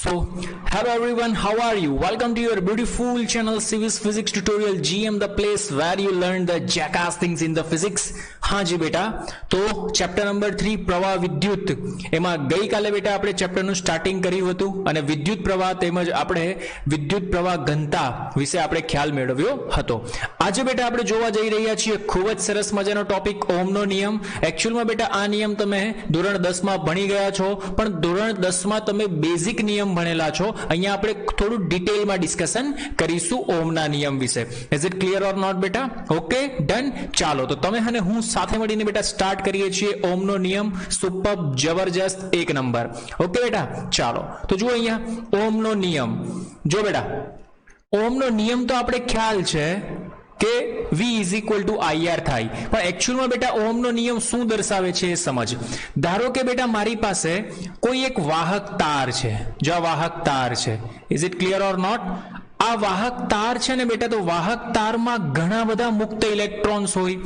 So, hello everyone, how are you? Welcome to your beautiful channel Civis Physics Tutorial GM, the place where you learn the jackass things in the physics. हाँ जी बेटा, तो chapter number 3 પ્રવાહ વિદ્યુત એમાં ગઈકાલે બેટા આપણે ચેપ્ટરનું starting કર્યું હતું અને વિદ્યુત પ્રવાહ તેમજ આપણે વિદ્યુત પ્રવાહ ઘનતા વિશે આપણે ખ્યાલ મેળવ્યો હતો. આજે બેટા આપણે જોવા જઈ રહ્યા છીએ ખૂબ જ સરસ મજાનો ટોપિક ઓહમનો નિયમ. એક્ચ્યુઅલમાં બેટા આ નિયમ તમે ધોરણ 10 માં ભણી ગયા છો, પણ ધોરણ 10 માં તમે બેઝિક નિયમ ભણેલા છો. અહીંયા આપણે થોડું ડિટેલમાં ડિસ્કશન કરીશું ઓહમના નિયમ વિશે. Is it clear or not બેટા? Okay, done. ચાલો તો તમે અને હું સાથે મળીને બેટા સ્ટાર્ટ કરીએ છીએ ઓહમનો નિયમ. સુપર, જબરજસ્ત, એક નંબર. ઓકે બેટા, ચાલો તો જુઓ અહીંયા ઓહમનો નિયમ. જો બેટા ઓહમનો નિયમ તો આપણે ખ્યાલ છે કે V is equal to IR થાય, પણ એકચ્યુઅલમાં બેટા ઓહમનો નિયમ શું દર્શાવે છે એ સમજ. ધારો કે બેટા મારી પાસે કોઈ એક વાહક તાર છે. જો આ વાહક તાર છે, is it clear or not? આ વાહક તાર છે ને બેટા, તો વાહક તારમાં ઘણા બધા મુક્ત ઇલેક્ટ્રોન્સ હોય,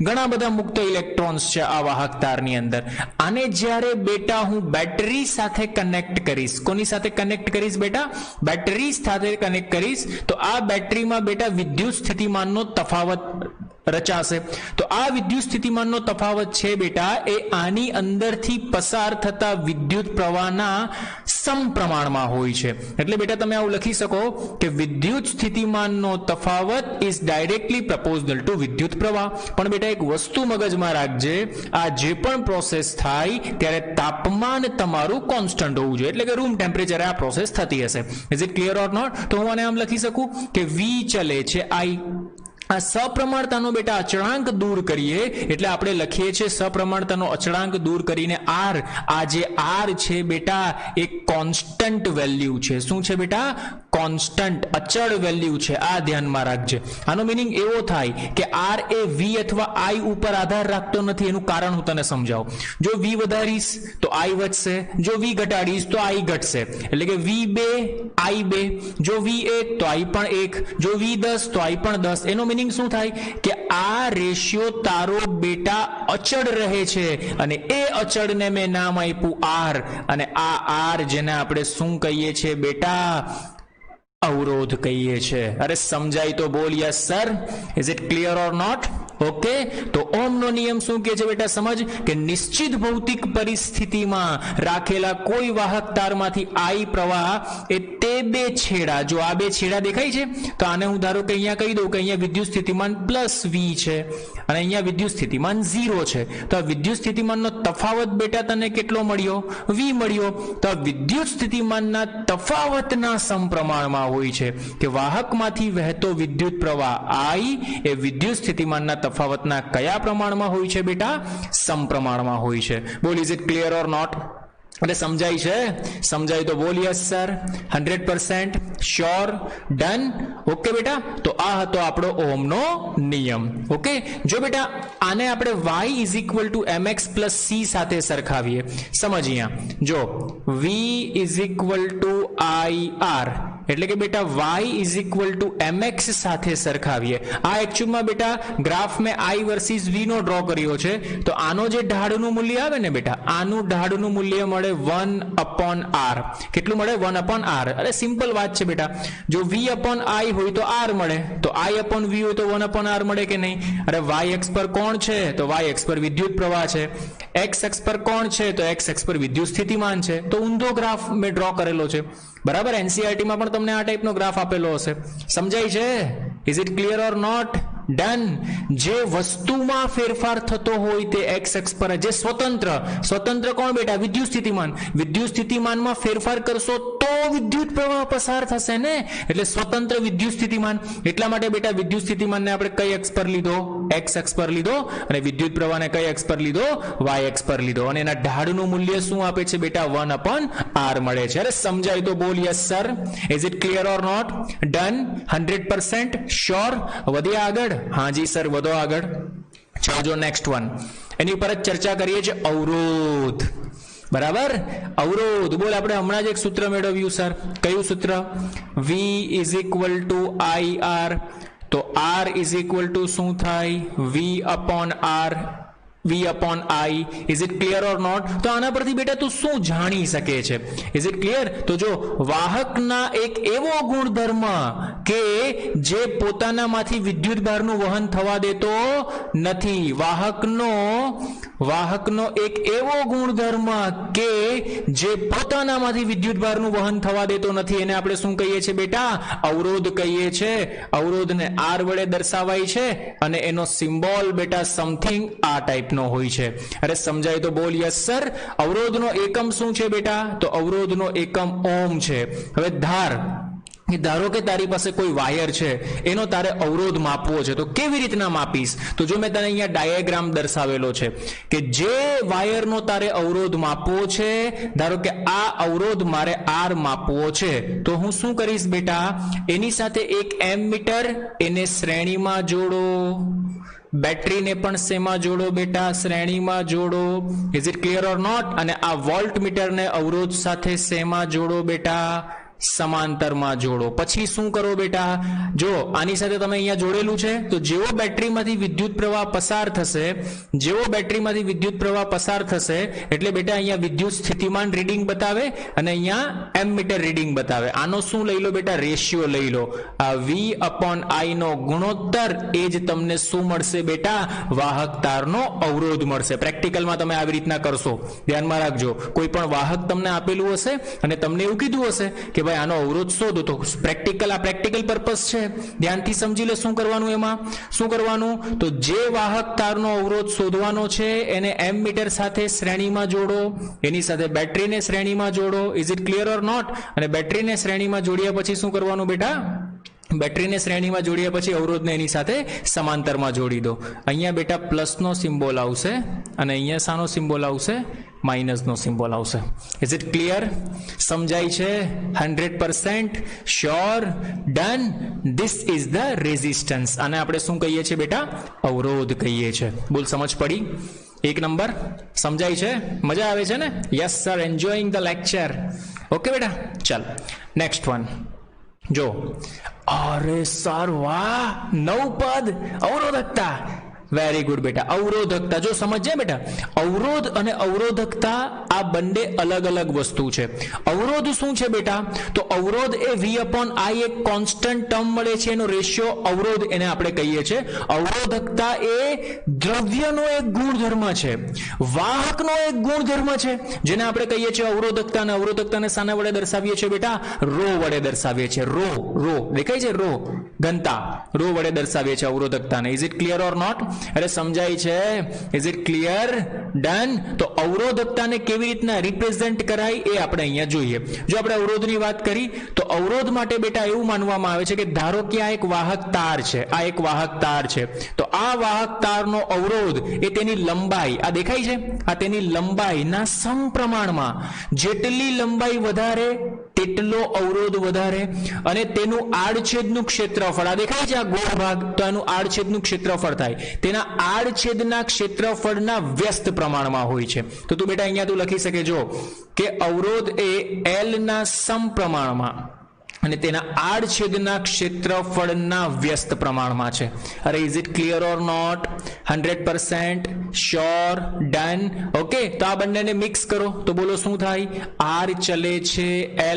ઘણા બધા મુક્ત ઇલેક્ટ્રોન્સ છે આ વાહક તારની અંદર. આને જ્યારે બેટા હું બેટરી સાથે કનેક્ટ કરીશ, કોની સાથે કનેક્ટ કરીશ બેટા? બેટરી સાથે કનેક્ટ કરીશ, તો આ બેટરીમાં બેટા વિદ્યુત સ્થિતિમાનનો તફાવત રચાશે. તો આ વિદ્યુત સ્થિતિમાનનો તફાવત છે બેટા એ આની અંદરથી પસાર થતા વિદ્યુત પ્રવાહના સમપ્રમાણમાં હોય છે. એટલે બેટા તમે આવું લખી શકો કે વિદ્યુત સ્થિતિમાનનો તફાવત ઇઝ ડાયરેક્ટલી પ્રપોઝનલ ટુ વિદ્યુત પ્રવાહ. પણ બેટા એક વસ્તુ મગજમાં રાખજે, આ જે પણ પ્રોસેસ થાય ત્યારે તાપમાન તમારું કોન્સ્ટન્ટ હોવું જોઈએ, એટલે કે રૂમ ટેમ્પરેચરે આ પ્રોસેસ થતી હશે. Is it clear or not? તો હું આને આમ લખી શકું કે V ચલે છે I. આ સપ્રમાણતાનો બેટા અચળાંક દૂર કરીએ એટલે આપણે લખીએ છીએ સપ્રમાણતાનો અચળાંક દૂર કરીને R. આ જે R છે બેટા એ કોન્સ્ટન્ટ વેલ્યુ છે. શું છે બેટા? કોન્સ્ટન્ટ, અચળ વેલ્યુ છે. આ ધ્યાનમાં રાખજે. આનો મીનિંગ એવો થાય કે R એ V અથવા I ઉપર આધાર રાખતો નથી. એનું કારણ હું તને સમજાવું. જો V વધારીશ તો I વધશે, જો V ઘટાડીશ તો I ઘટશે. એટલે કે V2 I2, જો V1 તો I પણ 1, જો V10 તો I પણ 10. એનો મીનિંગ શું થાય કે આ રેશિયો તારો બેટા અચળ રહે છે, અને એ અચળને મેં નામ આપ્યું R. અને આ R જેને આપણે શું કહીએ છીએ બેટા? અવરોધ કહીએ છીએ. અરે સમજાય તો બોલ yes sir. Is it clear or not? Okay, તો ઓહમનો નિયમ શું કહે છે બેટા? સમજ કે નિશ્ચિત ભૌતિક પરિસ્થિતિમાં રાખેલા કોઈ વાહક તારમાંથી I પ્રવાહ એ તે બે છેડા, જો આ બે છેડા દેખાય છે તો આને હું ધારો કે અહીંયા કહી દઉં કે અહીંયા વિદ્યુત સ્થિતિમાન +V છે અને અહીંયા વિદ્યુત સ્થિતિમાન 0 છે. તો આ વિદ્યુત સ્થિતિમાનનો તફાવત બેટા તને કેટલો મળ્યો? V મળ્યો. તો આ વિદ્યુત સ્થિતિમાનના તફાવતના સમપ્રમાણમાં હોય છે કે વાહકમાંથી વહેતો વિદ્યુત પ્રવાહ I એ વિદ્યુત સ્થિતિમાનના તફાવતના કયા પ્રમાણમાં હોય છે બેટા? સમપ્રમાણમાં હોય છે. બોલ, is it clear or not? એટલે સમજાય છે? સમજાય તો બોલ yes sir. 100% sure? Done? Okay બેટા, તો આ હતો આપણો ઓહમનો નિયમ. ઓકે, જો બેટા આને આપણે y is equal to mx plus c સાથે સરખાવીએ. સમજ અહીંયા જો v is equal to IR એટલે કે બેટા y is equal to mx સાથે સરખાવીએ. આ એકચ્યુઅલમાં બેટા ગ્રાફ મેં I વર્સિસ v નો ડ્રો કર્યો છે. તો આનો જે ઢાળનું મૂલ્ય આવે ને બેટા, આનું ઢાળનું મૂલ્ય મળે 1/r. કેટલું મળે? 1/r. અરે સિમ્પલ વાત છે બેટા. જો v/I હોય તો r મળે, તો I/v હોય તો 1/r મળે કે નહીં? અરે y અક્ષ પર કોણ છે? તો y અક્ષ પર વિદ્યુત પ્રવાહ છે. x અક્ષ પર કોણ છે? તો x અક્ષ પર વિદ્યુત સ્થિતિમાન છે. તો ઊંધો ગ્રાફ મેં ડ્રો કરેલો છે. બરાબર, NCERT માં પણ તમને આ ટાઈપનો ગ્રાફ આપેલો હશે. સમજાય છે? Is it clear or not? Done. જે વસ્તુમાં ફેરફાર થતો હોય તે x અક્ષ પર, જે સ્વતંત્ર કોણ બેટા? વિદ્યુત સ્થિતિમાન. વિદ્યુત સ્થિતિમાનમાં ફેરફાર કરશો તો વિદ્યુત પ્રવાહ પસાર થશે ને, એટલે સ્વતંત્ર વિદ્યુત સ્થિતિમાન. એટલા માટે બેટા વિદ્યુત સ્થિતિમાનને આપણે કઈ અક્ષ પર લીધો? x અક્ષ પર લીધો. અને વિદ્યુત પ્રવાહને કઈ અક્ષ પર લીધો? y અક્ષ પર લીધો. અને એના ઢાળનું મૂલ્ય શું આપે છે બેટા? 1/r મળે છે. અરે સમજાય તો બોલ yes sir. Is it clear or not? Done? 100% sure? વધ્યા આગળ? હા જી સર, વધો આગળ. ચાલો જો નેક્સ્ટ વન, એની ઉપર જ ચર્ચા કરીએ છીએ. અવરોધ. બરાબર, અવરોધ. બોલ, આપણે હમણાં જ એક સૂત્ર મેળવ્યું સર. કયું સૂત્ર? V is equal to IR. તો R ઇઝ ઇક્વલ ટુ શું થાય? V/R. V upon I. Is it clear or not? તો આના પરથી બેટા તું શું જાણી શકે છે? Is it clear? તો જો વાહકના એક એવો ગુણધર્મ કે જે પોતાનામાંથી વિદ્યુત ભારનું વહન થવા દેતો નથી. વાહકનો એક એવો ગુણધર્મ કે જે પોતાનામાંથી વિદ્યુત ભારનું વહન થવા દેતો નથી, એને આપણે શું કહીએ છીએ બેટા? અવરોધ કહીએ છીએ. અવરોધને R વડે દર્શાવાય છે અને એનો સિમ્બોલ બેટા સમથિંગ આ ટાઈપ નો હોય છે. અરે સમજાય તો બોલ યસ સર. અવરોધનો એકમ શું છે બેટા? તો અવરોધનો એકમ ઓમ છે. હવે ધારો કે તારી પાસે કોઈ વાયર છે, એનો તારે અવરોધ માપવો છે, તો કેવી રીતના માપીશ? તો જો મેં તને અહીંયા ડાયાગ્રામ દર્શાવેલો છે કે જે વાયરનો તારે અવરોધ માપવો છે, ધારો કે આ અવરોધ મારે R માપવો છે, તો હું શું કરીશ બેટા? એની સાથે એક એમીટર, એને શ્રેણીમાં જોડો. બેટરીને પણ શેમાં જોડો બેટા? શ્રેણીમાં જોડો. Is it clear or not? અને આ વોલ્ટ મીટરને અવરોધ સાથે શેમાં જોડો બેટા? સમાંતરમાં જોડો. પછી શું કરો બેટા? જો આની સાથે તમે અહીંયા જોડેલું છે, તો જેવો બેટરીમાંથી વિદ્યુત પ્રવાહ પસાર થશે, એટલે બેટા અહીંયા વિદ્યુત સ્થિતિમાન રીડિંગ બતાવે અને અહીંયા એમીટર રીડિંગ બતાવે. આનો શું લઈ લો બેટા? રેશિયો લઈ લો. આ V upon I નો ગુણોત્તર, એ જ તમને શું મળશે બેટા? વાહક તારનો અવરોધ મળશે. પ્રેક્ટિકલમાં તમે આવી રીતના કરશો, ધ્યાનમાં રાખજો. કોઈ પણ વાહક તમને આપેલું હશે અને તમને એવું કીધું હશે કે આનો અવરોધ શોધો, તો પ્રેક્ટિકલ પર્પસ છે, ધ્યાનથી સમજી લે શું કરવાનું. એમાં શું કરવાનું? તો જે વાહક તારનો અવરોધ શોધવાનો છે એને એમીટર સાથે શ્રેણીમાં જોડો, એની સાથે બેટરીને શ્રેણીમાં જોડો. Is it clear or not? અને બેટરીને શ્રેણીમાં જોડ્યા પછી શું કરવાનું બેટા? બેટરીને શ્રેણીમાં જોડ્યા પછી અવરોધને એની સાથે સમાંતરમાં જોડી દો. અહીંયા બેટા પ્લસનો સિમ્બોલ આવશે અને અહીંયા શાનો સિમ્બોલ આવશે? માઇનસનો સિમ્બોલ આવશે. Is it clear? સમજાય છે? 100% sure? Done? This is the resistance. આને આપણે શું કહીએ છીએ બેટા? અવરોધ કહીએ છીએ. બોલ, સમજ પડી? એક નંબર. સમજાય છે? મજા આવે છે ને? Yes sir, enjoying the lecture. Okay બેટા, ચાલ નેક્સ્ટ વન જો. અરે સર વાહ, 9 પદ અવરોધકતા. વેરી ગુડ બેટા. અવરોધકતા જો સમજ્યા બેટા, અવરોધ અને અવરોધકતા આ બંને અલગ અલગ વસ્તુ છે. અવરોધ શું છે બેટા? તો અવરોધ એ V upon I એક કોન્સ્ટન્ટ ટર્મ મળે છે, એનો રેશિયો અવરોધ એને આપણે કહીએ છીએ. અવરોધકતા એ દ્રવ્યનો એક ગુણધર્મ છે, વાહકનો એક ગુણધર્મ છે, જેને આપણે કહીએ છીએ અવરોધકતા. અને અવરોધકતાને શાના વડે દર્શાવીએ છીએ બેટા? રો વડે દર્શાવીએ છીએ. રો દેખાય છે? રો ઘનતા, રો વડે દર્શાવીએ છીએ અવરોધકતાને. Is it clear or not? અરે સમજાય છે? Is it clear? ડન? તો અવરોધકતાને કેવી રીતના રિપ્રેઝેન્ટ કરાય એ આપણે અહીંયા જોઈએ. જો આપણે અવરોધની વાત કરી, તો અવરોધ માટે બેટા એવું માનવામાં આવે છે કે ધારો કે આ એક વાહક તાર છે, તો આ વાહક તારનો અવરોધ એ તેની લંબાઈ, આ દેખાય છે, આ તેની લંબાઈના સમપ્રમાણમાં, જેટલી લંબાઈ વધારે તેટલો અવરોધ વધારે, અને તેનું આડછેદનું ક્ષેત્રફળ, આ દેખાય છે આ ગોળ ભાગ, તો એનું આડછેદનું ક્ષેત્રફળ થાય, તેના આડછેદના ક્ષેત્રફળના વ્યસ્ત પ્રમાણમાં હોય છે. તો તું બેટા અહીંયા તું લખી શકે જો કે અવરોધ એ L ના સમપ્રમાણમાં અને તેના આડછેદના ક્ષેત્રફળના વ્યસ્ત પ્રમાણમાં છે. અરે is it clear or not? 100% sure? Done? Okay, તો આ બંનેને મિક્સ કરો તો બોલો શું થાય? R ચલે છે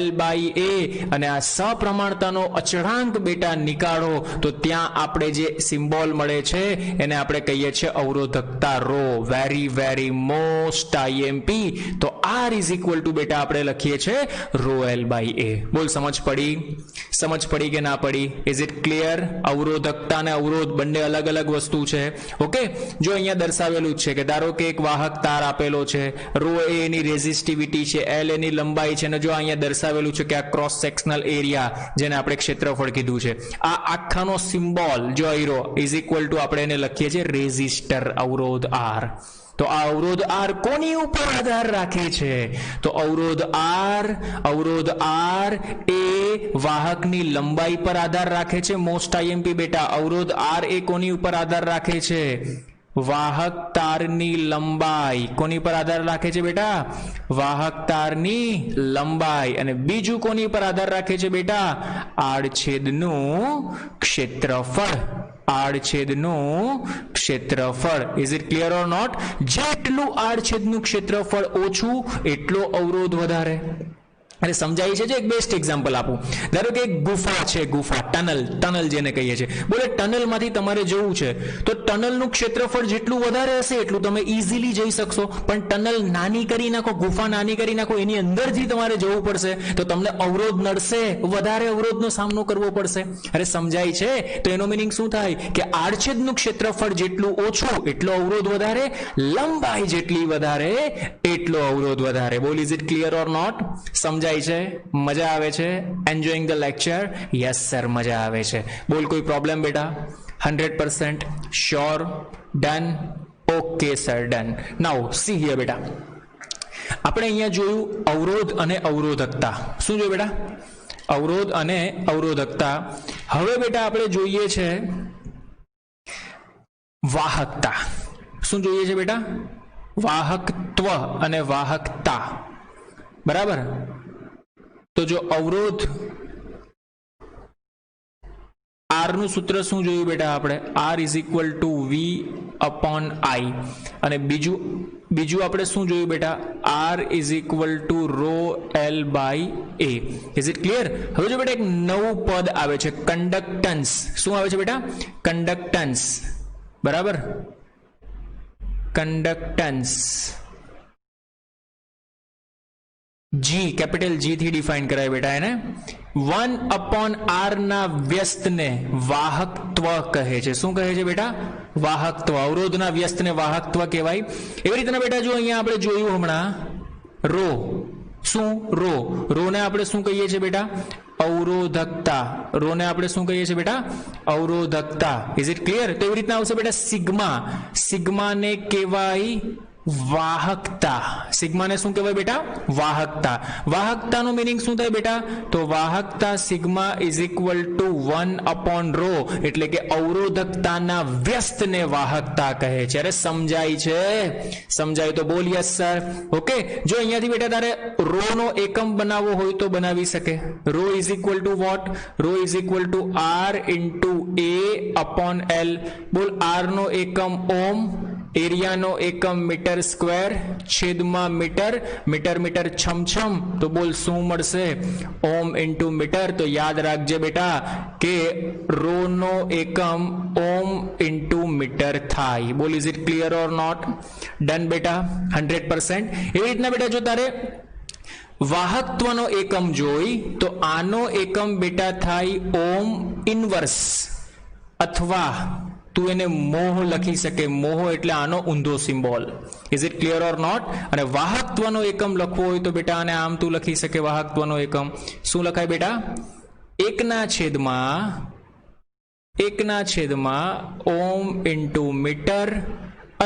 L/A, અને આ સપ્રમાણતાનો અચળાંક બેટા નીકાળો તો ત્યાં આપણે જે સિમ્બોલ મળે છે એને આપણે કહીએ છીએ અવરોધકતા રો. Very most IMP. તો R ઇઝ ઇક્વલ ટુ બેટા આપણે લખીએ છીએ રો L/A. બોલ, સમજ પડી કે ના પડી? Is it clear? અવરોધકતા અને અવરોધ બંને અલગ અલગ વસ્તુ છે. ઓકે, જો અહીંયા દર્શાવેલું છે કે ધારો કે એક વાહક તાર આપેલો છે, રો એ એની રેઝિસ્ટિવિટી છે, L એની લંબાઈ છે, અને જો અહીંયા દર્શાવેલું છે કે આ ક્રોસ સેક્શનલ એરિયા, જેને આપણે ક્ષેત્રફળ કીધું છે, આ આખાનો સિમ્બોલ જો આયરો ઇઝ ઇક્વલ ટુ આપણે એને લખીએ છીએ રેઝિસ્ટર, અવરોધ R. તો આ અવરોધ R કોની ઉપર આધાર રાખે છે? તો અવરોધ R એ વાહકની લંબાઈ પર આધાર રાખે છે. મોસ્ટ IMP બેટા, અવરોધ R એ કોની ઉપર આધાર રાખે છે? વાહક તારની લંબાઈ. કોની પર આધાર રાખે છે બેટા? વાહક તારની લંબાઈ. અને બીજું કોની પર આધાર રાખે છે બેટા? આડછેદનું ક્ષેત્રફળ. આડછેદનું ક્ષેત્રફળ. Is it clear or not? જેટલું આડછેદનું ક્ષેત્રફળ ઓછું એટલો અવરોધ વધારે. અરે સમજાય છે? એક બેસ્ટ એક્ઝામ્પલ આપું. ધારો કે એક ગુફા છે, ગુફા, ટનલ જેને કહીએ છીએ. બોલે ટનલમાંથી તમારે જવું છે તો ટનલનું ક્ષેત્રફળ જેટલું વધારે હશે એટલું તમે ઇઝીલી જઈ શકશો. પણ ટનલ નાની કરી નાખો, ગુફા નાની કરી નાખો, એની અંદરથી તમારે જવું પડશે તો તમને અવરોધ નડશે, વધારે અવરોધનો સામનો કરવો પડશે. અરે સમજાય છે? તો એનો મીનિંગ શું થાય કે આડછેદનું ક્ષેત્રફળ જેટલું ઓછું એટલો અવરોધ વધારે, લંબાઈ જેટલી વધારે એટલો અવરોધ વધારે. બોલ, is it clear or not? સમજાય છે? મજા આવે છે? Enjoying the lecture? Yes sir, મજા આવે છે. બોલ, કોઈ પ્રોબ્લેમ બેટા? 100% sure? Done? Okay sir, done. Now see here બેટા, આપણે અહીંયા જોયું અવરોધ અને અવરોધકતા. શું જોયું બેટા? અવરોધ અને અવરોધકતા. હવે બેટા આપણે જોઈએ છે વાહકતા. શું જોઈએ છે બેટા? વાહકત્વ અને વાહકતા. બરાબર? તો જો અવરોધ, આર નું સૂત્ર શું જોયું બેટા આપણે? R is equal to V upon I. અને બીજું આપણે શું જોયું બેટા? R is equal to rho L by A. Is it clear? હવે જો બેટા એક નવું પદ આવે છે, કંડક્ટન્સ. શું આવે છે બેટા? કંડક્ટન્સ. બરાબર? કંડક્ટન્સ જી, કેપિટલ જી થી ડિફાઇન કરાય બેટા એને. 1/r ના વ્યસ્તને વાહકત્વ કહે છે. શું કહે છે બેટા? વાહકત્વ. અવરોધના વ્યસ્તને વાહકત્વ કહેવાય. એવી રીતના બેટા જો અહીંયા આપણે જોયું હમણાં રો. શું? રો ને આપણે શું કહીએ છીએ બેટા? અવરોધકતા. રો ને આપણે શું કહીએ છીએ બેટા? અવરોધકતા. Is it clear? તો એવી રીતના આવશે બેટા સિગ્મા. સિગ્માને કહેવાય વાહકતા. સિગ્માને શું કહેવાય બેટા? વાહકતા. વાહકતાનું મીનિંગ શું થાય બેટા? તો વાહકતા સિગ્મા ઇઝ ઇક્વલ ટુ 1/ρ, એટલે કે અવરોધકતાના વ્યસ્તને વાહકતા કહે છે. અરે સમજાય છે? સમજાય તો બોલ યસ સર. ઓકે, જો અહીંયાથી બેટા તારે રો નો એકમ બનાવવો હોય તો બનાવી શકે. Rho is equal to what? Rho is equal to R into A upon L. બોલ, આર નો એકમ ઓમ, એરિયાનો એકમ મીટર સ્ક્વેર, છેદમાં મીટર, મીટર છમછમ. તો બોલ શું મળશે? Ohm into metre. તો યાદ રાખજે બેટા કે રો નો એકમ ઓમ ઇન્ટુ મીટર થાય. બોલ, is it clear or not? Done બેટા? 100%. એવી રીતના બેટા જો તારે વાહકત્વનો એકમ જોઈ તો આનો એકમ બેટા થાય ઓમ ઇનવર્સ, અથવા તું એને મોહ લખી શકે. મોહ એટલે આનો ઊંધો symbol. Is it clear or not? અને વાહકત્વનો એકમ લખવો હોય તો બેટા આને આમ તું લખી શકે. વાહકત્વનો એકમ શું લખાય બેટા? એકના છેદમાં ઓમ ઇન્ટુ મીટર,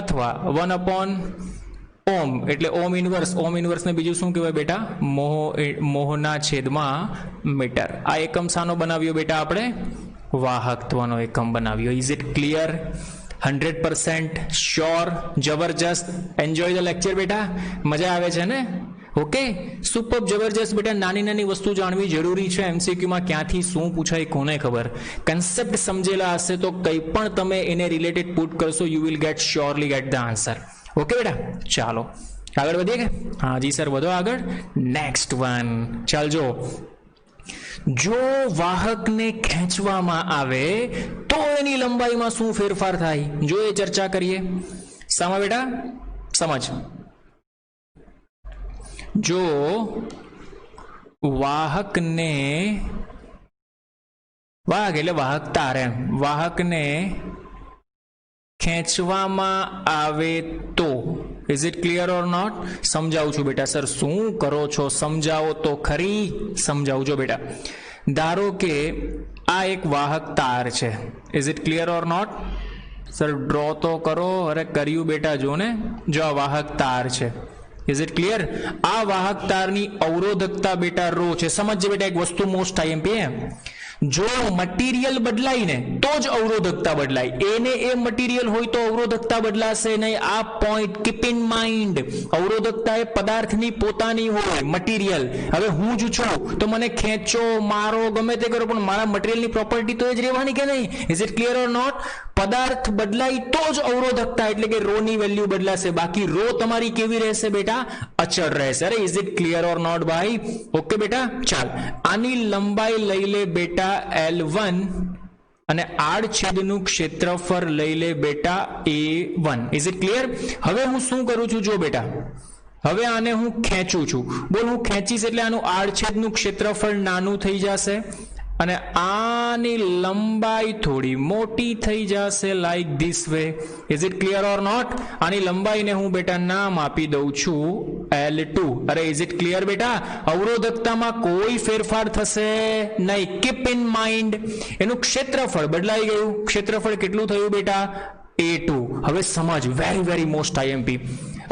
અથવા 1/ઓમ એટલે ઓમ ઇનવર્સ. ઓમ ઇનવર્સ ને બીજું શું કહેવાય બેટા? મોહના છેદમાં મીટર. આ એકમ શાનો બનાવ્યો બેટા આપણે? વાહકત્વનો એકમ બનાવ્યો. Is it clear? 100% શ્યોર? જબરજસ્ત. એન્જોય ધ લેક્ચર બેટા. મજા આવે છે ને? ઓકે, સુપર, જબરજસ્ત બેટા. નાની વસ્તુ જાણવી જરૂરી છે. એમસીક્યુમાં ક્યાંથી શું પૂછાય કોને ખબર. કન્સેપ્ટ સમજેલા હશે તો કંઈ પણ તમે એને રિલેટેડ પુટ કરશો, you will get surely get the answer. Okay બેટા, ચાલો આગળ વધીએ કે? હા જી સર, વધો આગળ. Next one. ચાલજો. જો વાહકને ખેંચવામાં આવે તો એની લંબાઈમાં શું ફેરફાર થાય? જો એ ચર્ચા કરીએ. સામા બેટા? સમજ. જો વાહકને, વાહક એટલે વાહકતા રે, વાહકને ખેંચવામાં આવે તો, is it clear or not? સમજાવું છું બેટા. સર શું કરો છો? સમજાવો તો ખરી. સમજાવજો બેટા. ધારો કે આ એક વાહક તાર છે. Is it clear or not? Sir draw તો કરો. અરે કર્યું બેટા, જો ને. જો આ વાહક તાર છે. Is it clear? આ વાહક તારની અવરોધકતા બેટા રો છે. સમજજે બેટા એક વસ્તુ, મોસ્ટ આઈએમપી. જો મટીરિયલ બદલાય ને તો જ અવરોધકતા બદલાય, એને એ મટીરિયલ હોય તો અવરોધકતા બદલાશે નહીં. આ પોઈન્ટ કીપ ઇન માઇન્ડ. અવરોધકતા એ પદાર્થની પોતાની હોય, મટીરિયલ. હવે હું જ છું તો મને ખેંચો, મારો, ગમે તે કરો, પણ મારા મટીરિયલની પ્રોપર્ટી તો એ જ રહેવાની કે નહીં? Is it clear or not? પદાર્થ બદલાય તો જ અવરોધકતા એટલે કે રો ની વેલ્યુ બદલાશે, બાકી રો તમારી કેવી રહેશે બેટા? અચળ રહેશે. અરે is it clear or not ભાઈ? ઓકે બેટા, ચાલ આની લંબાઈ લઈ લે બેટા L1 અને આડછેદનું ક્ષેત્રફળ લઈ લે બેટા A1. Is it clear? હવે હું શું કરું છું જો બેટા, હવે આને હું ખેંચું છું. બોલ, હું ખેંચીશ એટલે આનું આડછેદનું ક્ષેત્રફળ નાનું થઈ જશે અને આની લંબાઈ થોડી મોટી થઈ જશે, like this way. Is it clear or not? આની લંબાઈને હું બેટા નામ આપી દઉં છું L2. અરે ઇઝ ઇટ ક્લિયર બેટા? અવરોધકતામાં કોઈ ફેરફાર થશે નહીં. Keep in mind. એનું ક્ષેત્રફળ બદલાઈ ગયું. ક્ષેત્રફળ કેટલું થયું બેટા? A2. હવે સમજ, વેરી વેરી મોસ્ટ આઈએમપી.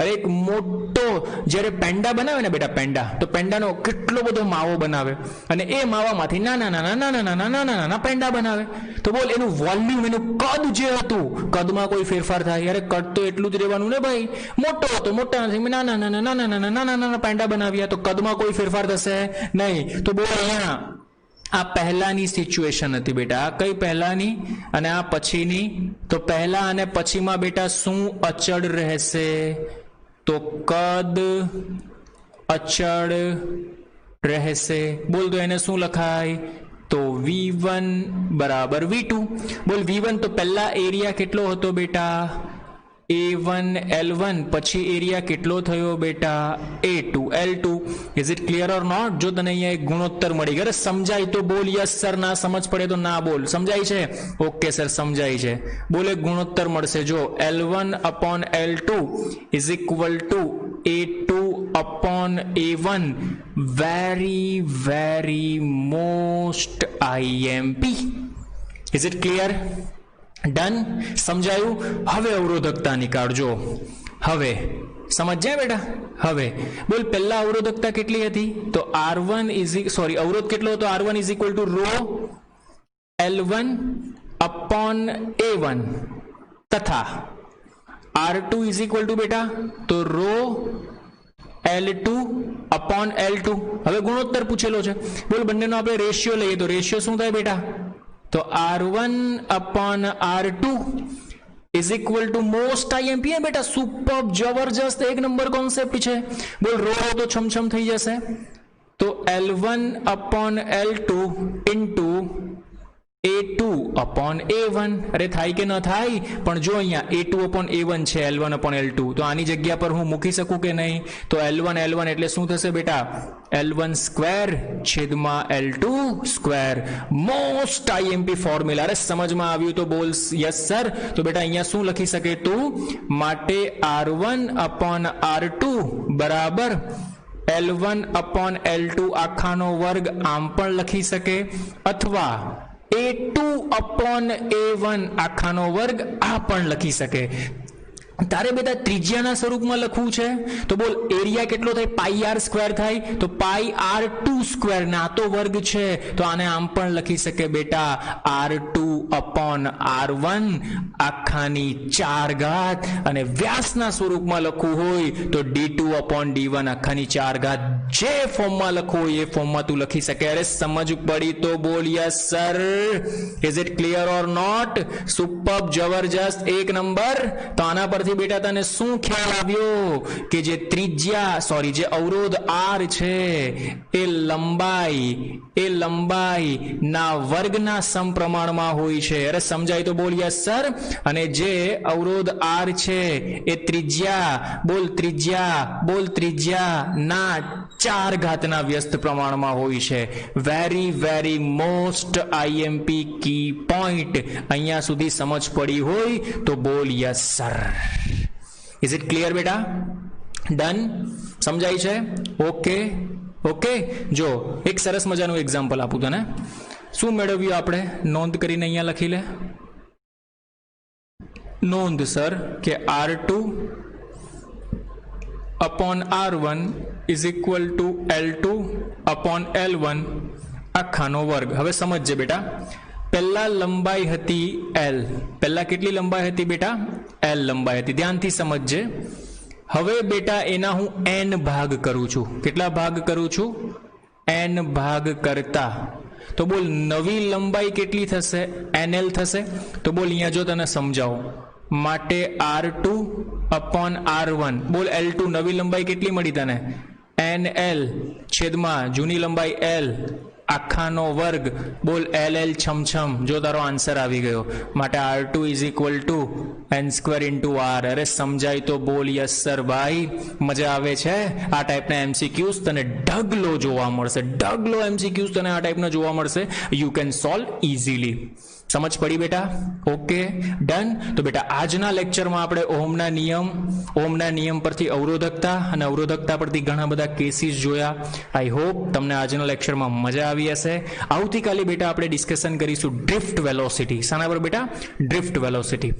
અરે એક મોટો જ્યારે પેંડા બનાવે ને બેટા, પેંડા, તો પેંડાનો કેટલો બધો માવો બનાવે અને એ માવામાંથી નાના નાના નાના નાના નાના નાના પેંડા બનાવે. તો બોલ, એનું વોલ્યુમ, એનું કદ જે હતું, કદમાં કોઈ ફેરફાર થાય? અરે કદ તો એટલું જ રહેવાનું ને ભાઈ. મોટો હતો, મોટા નથી, નાના નાના નાના નાના નાના નાના પેંડા બનાવ્યા, તો કદમાં કોઈ ફેરફાર થશે નહીં. તો બોલ, અહીંયા આ પહેલાની સિચ્યુએશન હતી બેટા. આ કઈ પહેલાની અને આ પછીની? તો પહેલા અને પછીમાં બેટા શું અચળ રહેશે? તો કદ અચળ રહેશે. બોલ, તો એને શું લખાય? તો V1 બરાબર V2. બોલ, V1 તો પહેલા એરિયા કેટલો હતો બેટા? A1 L1. પછી એરિયા કેટલો થયો બેટા? A2 L2. Is it clear or not? જો તને અહીંયા એક ગુણોત્તર મળી ગયો, સમજાય તો બોલ યસ સર, ના સમજ પડે તો ના બોલ. સમજાય છે? ઓકે સર, સમજાય છે. બોલ, એક ગુણોત્તર મળશે જો, L1 upon L2 is equal to A2 upon A1. very very most IMP. is it clear? Done? સમજાયું? હવે અવરોધકતા નીકાળજો. હવે સમજ્યા બેટા? હવે બોલ, પહેલા અવરોધકતા કેટલી હતી? તો R1 સોરી, અવરોધ કેટલો હતો? R1 is equal to rho L1 upon A1 તથા R2 is equal to બેટા તો રો L2 upon L2. હવે ગુણોત્તર પૂછેલો છે. બોલ, બંનેનો આપણે રેશિયો લઈએ તો રેશિયો શું થાય બેટા? તો R1 upon R2 is equal to most IMP. બેટા સુપર, જબરજસ્ત, એક નંબર કોન્સેપ્ટ છે. બોલ, રો તો છમછમ થઈ જશે. તો L1 upon L2 into A2 upon A1. અરે થાય કે ન થાય? પણ જો અહીંયા A2 upon A1 છે, L1 upon L2, તો આની જગ્યા પર હું મૂકી શકું કે નહીં? તો L1 એટલે શું થશે બેટા? L1 સ્ક્વેર છેદમાં L2 square. Most IMP formula. અરે સમજમાં આવ્યું તો બોલ યસ સર. તો બેટા અહીંયા શું લખી શકે તું? માટે R1 upon R2 બરાબર L1 upon L2 આખાનો વર્ગ આમ પણ લખી શકે, અથવા A2 upon A1 આખાનો વર્ગ આ પણ લખી શકે. તારે બેટા ત્રિજ્યાના સ્વરૂપમાં લખવું છે તો બોલ, એરિયા કેટલો થાય? પાઈ આર સ્ક્વેર થાય, તો પાઈ R2 સ્ક્વેર, ના તો વર્ગ છે, તો આને આમ પણ લખી શકે બેટા R2 upon R1 આખાની 4 ઘાત. અને વ્યાસના સ્વરૂપમાં લખવું હોય તો D2 upon D1 આખાની 4 ઘાત. જે ફોર્મમાં લખવું હોય એ ફોર્મમાં તું લખી શકે. અરે સમજ પડી તો બોલ yes sir. Is it clear or not? Super, જબરજસ્ત, એક નંબર. તો આના પરથી બેટા તને શું ખ્યાલ આવ્યો કે જે ત્રિજ્યા, સોરી, જે અવરોધ R છે એ લંબાઈ ના વર્ગના સમપ્રમાણમાં હોય છે. અરે સમજાય તો બોલ યસ સર. અને જે અવરોધ R છે એ ત્રિજ્યા ના 4 ઘાતના વ્યસ્ત પ્રમાણમાં હોય છે. Very very most IMP key point. અહીંયા સુધી સમજ પડી હોય તો બોલ yes sir. Is it clear બેટા? ડન? સમજાય છે? Okay okay. જો એક સરસ મજાનું એક્ઝામ્પલ આપું તને. શું મેળવ્યું આપણે? નોંધ કરીને અહીંયા લખી લે. નોંધ સર કે R2 upon R1 is equal to L2 upon L1 આખાનો વર્ગ. હવે સમજજે બેટા, પહેલા લંબાઈ હતી l. પહેલા કેટલી લંબાઈ હતી બેટા? l લંબાઈ હતી. ધ્યાનથી સમજજે. હવે બેટા એના હું n ભાગ કરું છું. કેટલા ભાગ કરું છું? n ભાગ કરતા. તો બોલ નવી લંબાઈ કેટલી થશે? nl થશે. તો બોલ અહીંયા જો તને સમજાવું, માટે r2 upon r1. બોલ l2 નવી લંબાઈ કેટલી મળી તને? nl છેદમાં જૂની લંબાઈ l આખાનો વર્ગ. બોલ ll છમછમ. જો તારો આન્સર આવી ગયો. માટે r2 is equal two n square into r. અરે સમજાય તો બોલ યસ સર ભાઈ. મજા આવે છે આ ટાઈપના એમસીક્યુઝ તને ઢગલો જોવા મળશે. ઢગલો એમસીક્યુઝ તને આ ટાઈપના જોવા મળશે. You can solve easily. સમજ પડી બેટા? Okay, done. તો બેટા આજના લેક્ચરમાં આપણે ઓહમના નિયમ પરથી અવરોધકતા અને અવરોધકતા પરથી ઘણા બધા કેસીસ જોયા. આઈ હોપ તમને આજના લેક્ચરમાં મજા આવી હશે. આવતીકાલે બેટા આપણે ડિસ્કશન કરીશું ડ્રિફ્ટ વેલોસિટી. શાના પર બેટા? Drift velocity.